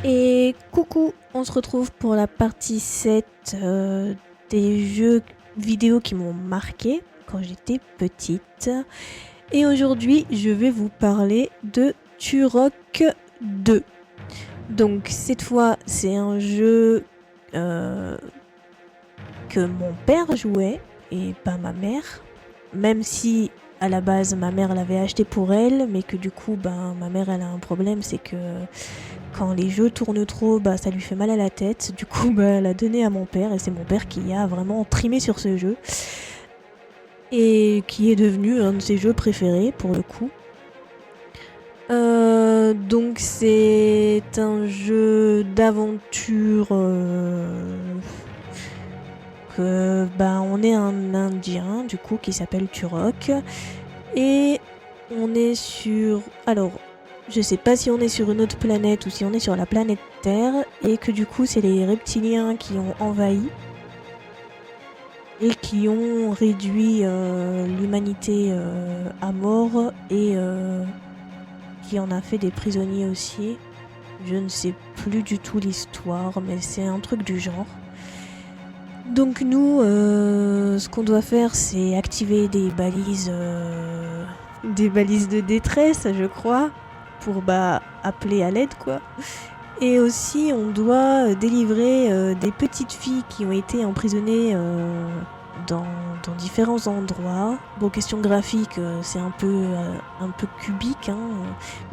Et coucou, on se retrouve pour la partie 7 des jeux vidéo qui m'ont marqué quand j'étais petite. Et aujourd'hui, je vais vous parler de Turok 2. Donc cette fois, c'est un jeu que mon père jouait et pas ma mère. Même si à la base ma mère l'avait acheté pour elle, mais que du coup ma mère elle a un problème, c'est que quand les jeux tournent trop, ça lui fait mal à la tête. Du coup elle a donné à mon père et c'est mon père qui a vraiment trimé sur ce jeu et qui est devenu un de ses jeux préférés pour le coup. Donc c'est un jeu d'aventure que on est un Indien du coup qui s'appelle Turok et on est sur... Alors, je sais pas si on est sur une autre planète ou si on est sur la planète Terre et que du coup c'est les reptiliens qui ont envahi et qui ont réduit l'humanité à mort et qui en a fait des prisonniers aussi. Je ne sais plus du tout l'histoire, mais c'est un truc du genre. Donc nous, ce qu'on doit faire, c'est activer des balises de détresse, je crois, pour appeler à l'aide, quoi. Et aussi, on doit délivrer des petites filles qui ont été emprisonnées dans différents endroits. Bon, question graphique, c'est un peu cubique, hein.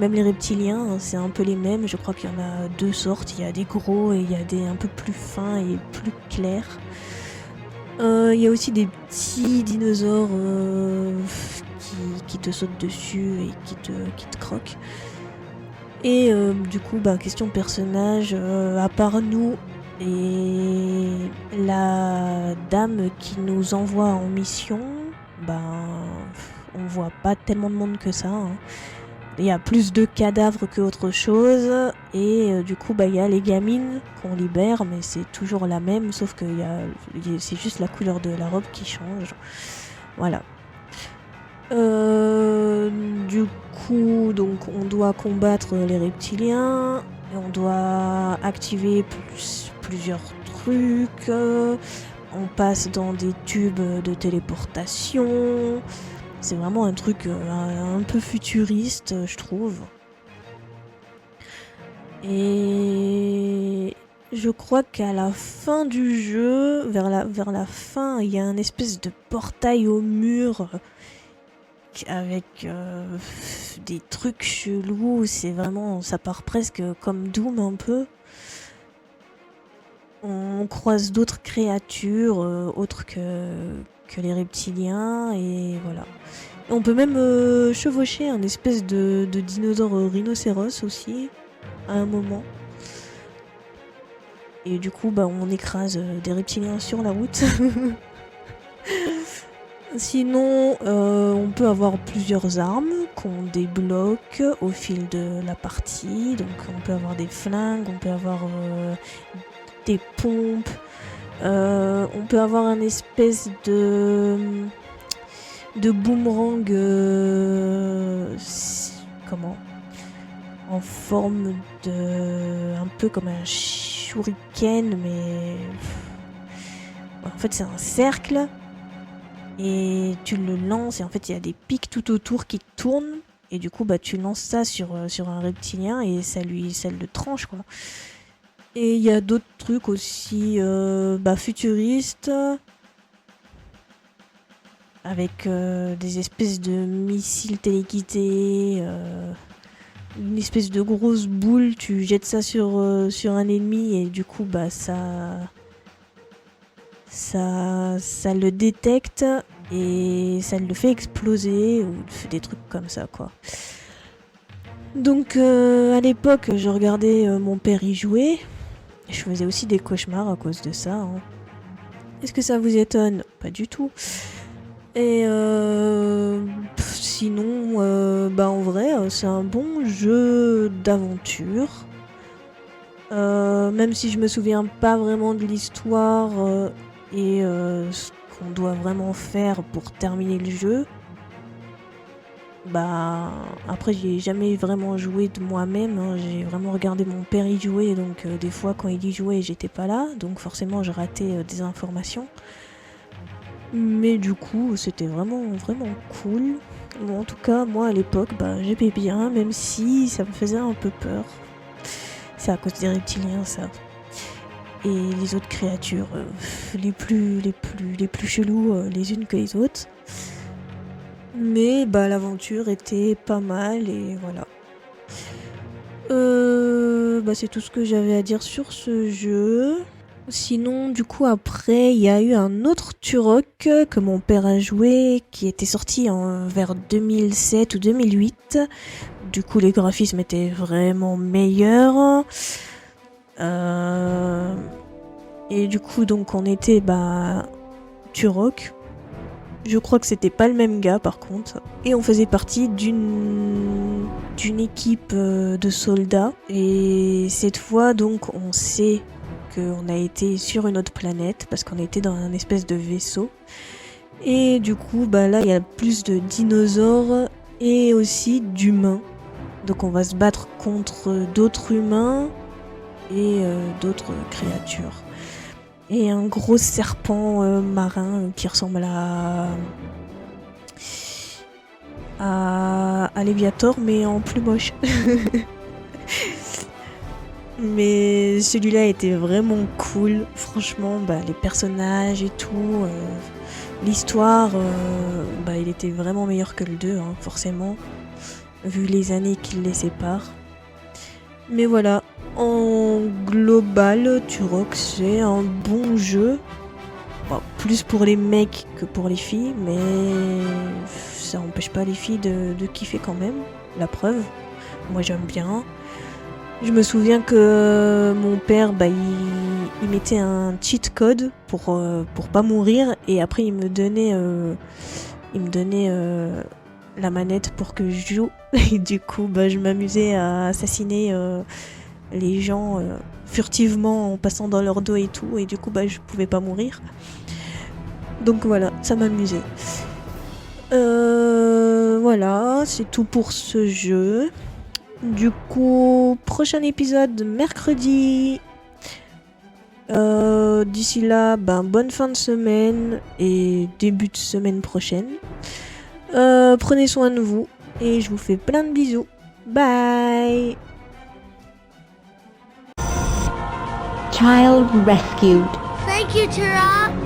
Même les reptiliens, c'est un peu les mêmes. Je crois qu'il y en a deux sortes. Il y a des gros et il y a des un peu plus fins et plus clairs. Il y a aussi des petits dinosaures qui te sautent dessus et qui te croquent. Et du coup, question personnage, à part nous et la dame qui nous envoie en mission, on voit pas tellement de monde que ça, hein. Il y a plus de cadavres qu'autre chose et du coup il y a les gamines qu'on libère, mais c'est toujours la même, sauf que c'est juste la couleur de la robe qui change. Voilà. Du coup, donc on doit combattre les reptiliens et on doit activer plusieurs trucs. On passe dans des tubes de téléportation. C'est vraiment un truc un peu futuriste, je trouve. Et je crois qu'à la fin du jeu, vers la fin, il y a un espèce de portail au mur avec des trucs chelous. C'est vraiment, ça part presque comme Doom un peu. On croise d'autres créatures autres que les reptiliens et voilà. Et on peut même chevaucher un espèce de dinosaure rhinocéros aussi à un moment. Et du coup on écrase des reptiliens sur la route. Sinon on peut avoir plusieurs armes qu'on débloque au fil de la partie. Donc on peut avoir des flingues, on peut avoir des pompes, on peut avoir un espèce de boomerang en forme de un peu comme un shuriken, mais en fait c'est un cercle et tu le lances et en fait il y a des pics tout autour qui tournent et du coup tu lances ça sur un reptilien et ça le tranche, quoi. Et il y a d'autres trucs aussi futuristes avec des espèces de missiles téléguidés, une espèce de grosse boule, tu jettes ça sur un ennemi et du coup ça le détecte et ça le fait exploser ou des trucs comme ça, quoi. Donc à l'époque je regardais mon père y jouer. Je faisais aussi des cauchemars à cause de ça, hein. Est-ce que ça vous étonne? Pas du tout. Et sinon, en vrai, c'est un bon jeu d'aventure. Même si je me souviens pas vraiment de l'histoire et ce qu'on doit vraiment faire pour terminer le jeu. Bah, après, j'ai jamais vraiment joué de moi-même, hein. J'ai vraiment regardé mon père y jouer, donc des fois, quand il y jouait, j'étais pas là, donc forcément, je ratais des informations. Mais du coup, c'était vraiment, vraiment cool. Bon, en tout cas, moi, à l'époque, bah, j'aimais bien, même si ça me faisait un peu peur. C'est à cause des reptiliens, ça. Et les autres créatures, les plus chelous les unes que les autres. Mais bah l'aventure était pas mal et voilà. Bah c'est tout ce que j'avais à dire sur ce jeu. Sinon, du coup, après, il y a eu un autre Turok que mon père a joué, qui était sorti vers 2007 ou 2008. Du coup, les graphismes étaient vraiment meilleurs. Et du coup, donc, on était Turok. Je crois que c'était pas le même gars par contre. Et on faisait partie d'une équipe de soldats. Et cette fois donc on sait qu'on a été sur une autre planète parce qu'on était dans un espèce de vaisseau. Et du coup bah là il y a plus de dinosaures et aussi d'humains. Donc on va se battre contre d'autres humains et d'autres créatures. Et un gros serpent marin qui ressemble à Léviator, mais en plus moche. Mais celui-là était vraiment cool. Franchement, les personnages et tout, l'histoire, il était vraiment meilleur que le 2, hein, forcément, vu les années qui les séparent. Mais voilà, en global, Turok, c'est un bon jeu. Bon, plus pour les mecs que pour les filles, mais ça empêche pas les filles de kiffer quand même. La preuve, moi j'aime bien. Je me souviens que mon père, il mettait un cheat code pour pas mourir, et après il me donnait la manette pour que je joue. Et du coup, je m'amusais à assassiner les gens furtivement en passant dans leur dos et tout, et du coup, je pouvais pas mourir. Donc voilà, ça m'amusait. Voilà, c'est tout pour ce jeu. Du coup, prochain épisode mercredi. D'ici là, bonne fin de semaine et début de semaine prochaine. Prenez soin de vous et je vous fais plein de bisous. Bye. Child rescued. Thank you, Turok.